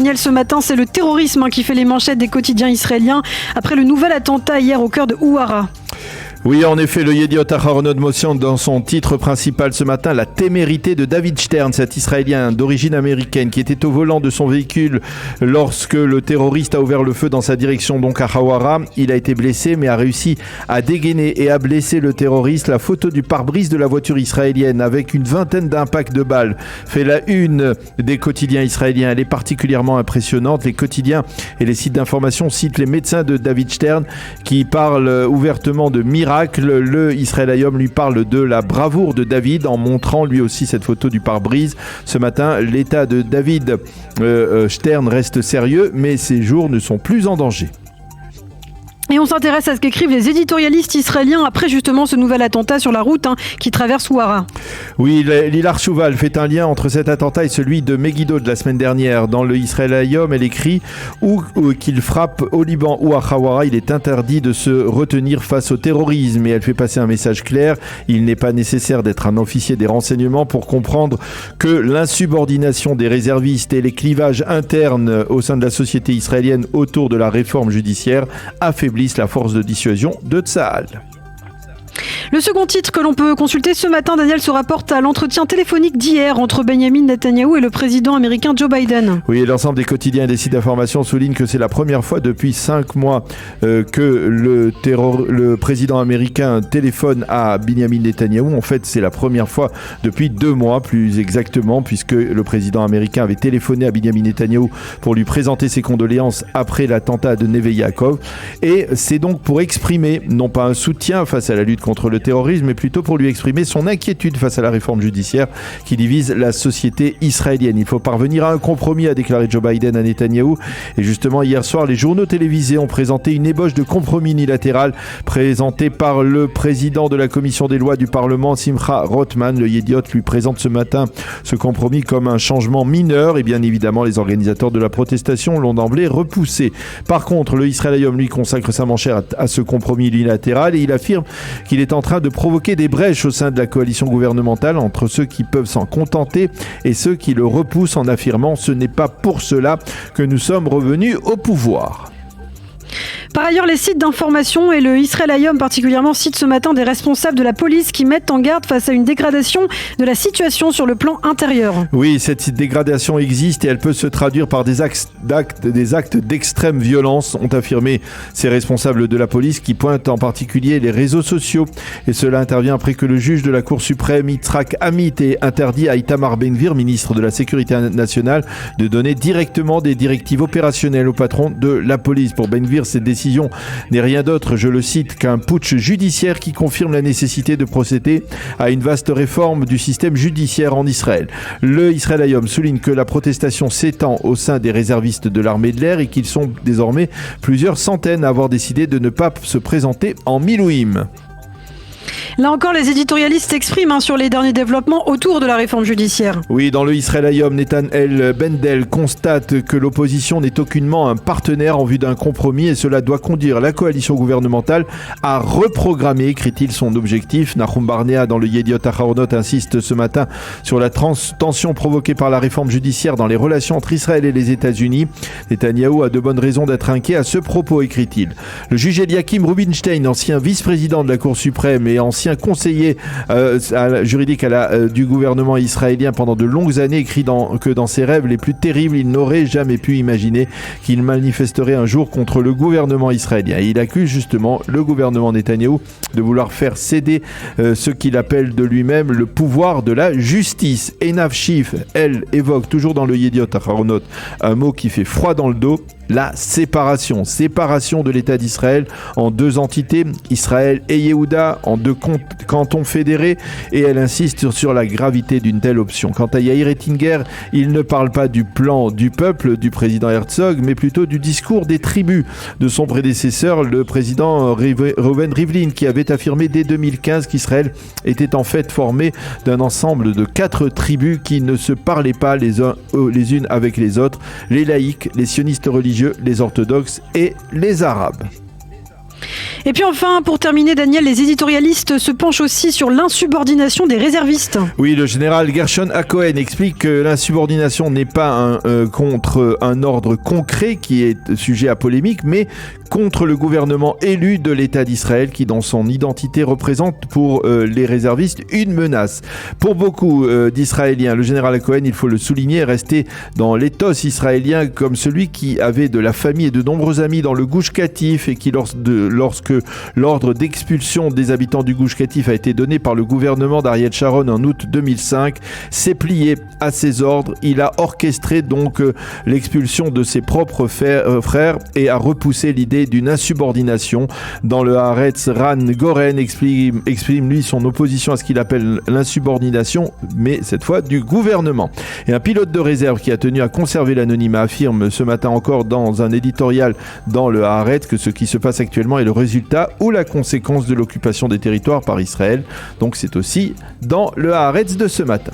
Daniel, ce matin, c'est le terrorisme qui fait les manchettes des quotidiens israéliens après le nouvel attentat hier au cœur de Ouara. Oui, en effet, le Yediot Aharonot mentionne dans son titre principal ce matin la témérité de David Stern, cet Israélien d'origine américaine qui était au volant de son véhicule lorsque le terroriste a ouvert le feu dans sa direction, donc à Hawara. Il a été blessé mais a réussi à dégainer et à blesser le terroriste. La photo du pare-brise de la voiture israélienne avec une vingtaine d'impacts de balles fait la une des quotidiens israéliens. Elle est particulièrement impressionnante. Les quotidiens et les sites d'information citent les médecins de David Stern qui parlent ouvertement de miracle. Le Israël Hayom lui parle de la bravoure de David en montrant lui aussi cette photo du pare-brise. Ce matin, l'état de David Stern reste sérieux, mais ses jours ne sont plus en danger. Et on s'intéresse à ce qu'écrivent les éditorialistes israéliens après justement ce nouvel attentat sur la route qui traverse Ouara. Oui, Lilach Chouval fait un lien entre cet attentat et celui de Megiddo de la semaine dernière. Dans le Israël Hayom, elle écrit où qu'il frappe au Liban ou à Hawara, il est interdit de se retenir face au terrorisme. Et elle fait passer un message clair. Il n'est pas nécessaire d'être un officier des renseignements pour comprendre que l'insubordination des réservistes et les clivages internes au sein de la société israélienne autour de la réforme judiciaire affaiblissent la force de dissuasion de Tsahal. Le second titre que l'on peut consulter ce matin, Daniel, se rapporte à l'entretien téléphonique d'hier entre Benjamin Netanyahou et le président américain Joe Biden. Oui, l'ensemble des quotidiens et des sites d'information soulignent que c'est la première fois depuis 5 mois que le président américain téléphone à Benjamin Netanyahou. En fait, c'est la première fois depuis 2 mois, plus exactement, puisque le président américain avait téléphoné à Benjamin Netanyahou pour lui présenter ses condoléances après l'attentat de Neve Yaakov. Et c'est donc pour exprimer, non pas un soutien face à la lutte contre le terrorisme, mais plutôt pour lui exprimer son inquiétude face à la réforme judiciaire qui divise la société israélienne. Il faut parvenir à un compromis, a déclaré Joe Biden à Netanyahou. Et justement, hier soir, les journaux télévisés ont présenté une ébauche de compromis unilatéral présenté par le président de la commission des lois du Parlement, Simcha Rothman. Le Yediot lui présente ce matin ce compromis comme un changement mineur et bien évidemment, les organisateurs de la protestation l'ont d'emblée repoussé. Par contre, le Israël Hayom lui consacre sa manchette à ce compromis unilatéral et il affirme qu'il est en train de provoquer des brèches au sein de la coalition gouvernementale entre ceux qui peuvent s'en contenter et ceux qui le repoussent en affirmant « ce n'est pas pour cela que nous sommes revenus au pouvoir ». Par ailleurs, les sites d'information et le Israël Hayom particulièrement citent ce matin des responsables de la police qui mettent en garde face à une dégradation de la situation sur le plan intérieur. Oui, cette dégradation existe et elle peut se traduire par des actes d'extrême violence, ont affirmé ces responsables de la police qui pointent en particulier les réseaux sociaux. Et cela intervient après que le juge de la Cour suprême, Yitzhak Amit, ait interdit à Itamar Ben-Gvir, ministre de la Sécurité nationale, de donner directement des directives opérationnelles au patron de la police. Pour Ben-Gvir, cette décision n'est rien d'autre, je le cite, qu'un putsch judiciaire qui confirme la nécessité de procéder à une vaste réforme du système judiciaire en Israël. Le Israël Hayom souligne que la protestation s'étend au sein des réservistes de l'armée de l'air et qu'ils sont désormais plusieurs centaines à avoir décidé de ne pas se présenter en Milouim. Là encore, les éditorialistes s'expriment sur les derniers développements autour de la réforme judiciaire. Oui, dans le Israël Hayom, Netanel Bendel constate que l'opposition n'est aucunement un partenaire en vue d'un compromis et cela doit conduire la coalition gouvernementale à reprogrammer, écrit-il, son objectif. Nahum Barnea, dans le Yediot Aharonot, insiste ce matin sur la tension provoquée par la réforme judiciaire dans les relations entre Israël et les États-Unis. Netanyahou a de bonnes raisons d'être inquiet à ce propos, écrit-il. Le juge Eliakim Rubinstein, ancien vice-président de la Cour suprême et ancien conseiller juridique du gouvernement israélien pendant de longues années, écrit que dans ses rêves les plus terribles, il n'aurait jamais pu imaginer qu'il manifesterait un jour contre le gouvernement israélien. Et il accuse justement le gouvernement Netanyahou de vouloir faire céder ce qu'il appelle de lui-même le pouvoir de la justice. Einav Shif, elle, évoque toujours dans le Yediot Aharonot un mot qui fait froid dans le dos, la séparation de l'État d'Israël en 2 entités, Israël et Yehuda, en 2 cantons fédérés, et elle insiste sur la gravité d'une telle option. Quant à Yair Ettinger, il ne parle pas du plan du peuple du président Herzog, mais plutôt du discours des tribus de son prédécesseur, le président Reuven Rivlin, qui avait affirmé dès 2015 qu'Israël était en fait formé d'un ensemble de 4 tribus qui ne se parlaient pas les unes avec les autres, les laïcs, les sionistes religieux, les orthodoxes et les arabes. Et puis enfin, pour terminer, Daniel, les éditorialistes se penchent aussi sur l'insubordination des réservistes. Oui, le général Gershon Cohen explique que l'insubordination n'est pas contre un ordre concret qui est sujet à polémique, mais contre le gouvernement élu de l'État d'Israël qui, dans son identité, représente pour les réservistes une menace. Pour beaucoup d'Israéliens, le général Cohen, il faut le souligner, est resté dans l'éthos israélien comme celui qui avait de la famille et de nombreux amis dans le Gush Katif et qui, lorsque l'ordre d'expulsion des habitants du Gush Katif a été donné par le gouvernement d'Ariel Sharon en août 2005, s'est plié à ces ordres. Il a orchestré donc l'expulsion de ses propres frères et a repoussé l'idée d'une insubordination. Dans le Haaretz, Ran Goren exprime lui son opposition à ce qu'il appelle l'insubordination, mais cette fois du gouvernement. Et un pilote de réserve qui a tenu à conserver l'anonymat affirme ce matin encore dans un éditorial dans le Haaretz que ce qui se passe actuellement est le résultat ou la conséquence de l'occupation des territoires par Israël. Donc c'est aussi dans le Haaretz de ce matin.